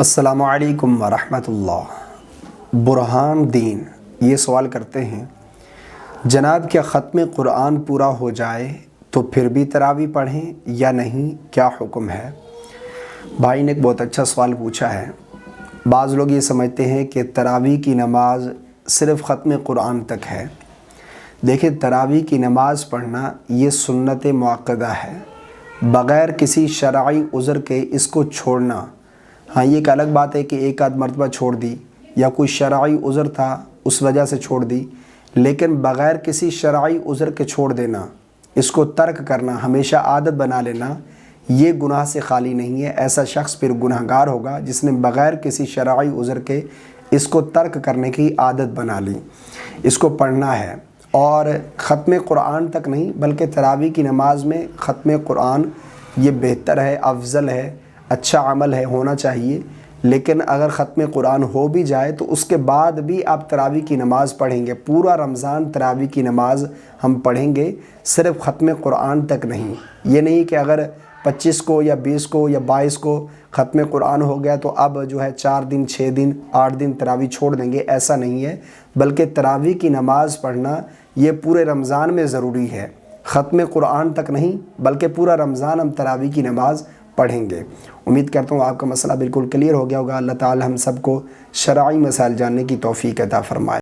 السلام علیکم ورحمۃ اللہ۔ برہان دین یہ سوال کرتے ہیں، جناب کیا ختم قرآن پورا ہو جائے تو پھر بھی تراویح پڑھیں یا نہیں، کیا حکم ہے؟ بھائی نے ایک بہت اچھا سوال پوچھا ہے۔ بعض لوگ یہ سمجھتے ہیں کہ تراویح کی نماز صرف ختم قرآن تک ہے۔ دیکھیں، تراویح کی نماز پڑھنا یہ سنت مؤکدہ ہے، بغیر کسی شرعی عذر کے اس کو چھوڑنا، ہاں یہ ایک الگ بات ہے کہ ایک آدھ مرتبہ چھوڑ دی یا کوئی شرعی عذر تھا اس وجہ سے چھوڑ دی، لیکن بغیر کسی شرعی عذر کے چھوڑ دینا، اس کو ترک کرنا، ہمیشہ عادت بنا لینا، یہ گناہ سے خالی نہیں ہے۔ ایسا شخص پھر گناہگار ہوگا جس نے بغیر کسی شرعی عذر کے اس کو ترک کرنے کی عادت بنا لی۔ اس کو پڑھنا ہے، اور ختم قرآن تک نہیں بلکہ تراویح کی نماز میں ختم قرآن یہ بہتر ہے، افضل ہے، اچھا عمل ہے، ہونا چاہیے۔ لیکن اگر ختم قرآن ہو بھی جائے تو اس کے بعد بھی آپ تراویح کی نماز پڑھیں گے، پورا رمضان تراویح کی نماز ہم پڑھیں گے، صرف ختم قرآن تک نہیں۔ یہ نہیں کہ اگر 25 کو یا 20 کو یا 22 کو ختم قرآن ہو گیا تو اب جو ہے 4 دن 6 دن 8 دن تراویح چھوڑ دیں گے، ایسا نہیں ہے۔ بلکہ تراویح کی نماز پڑھنا یہ پورے رمضان میں ضروری ہے، ختم قرآن تک نہیں بلکہ پورا رمضان ہم تراویح کی نماز پڑھیں گے۔ امید کرتا ہوں آپ کا مسئلہ بالکل کلیئر ہو گیا ہوگا۔ اللہ تعالی ہم سب کو شرعی مسائل جاننے کی توفیق عطا فرمائے۔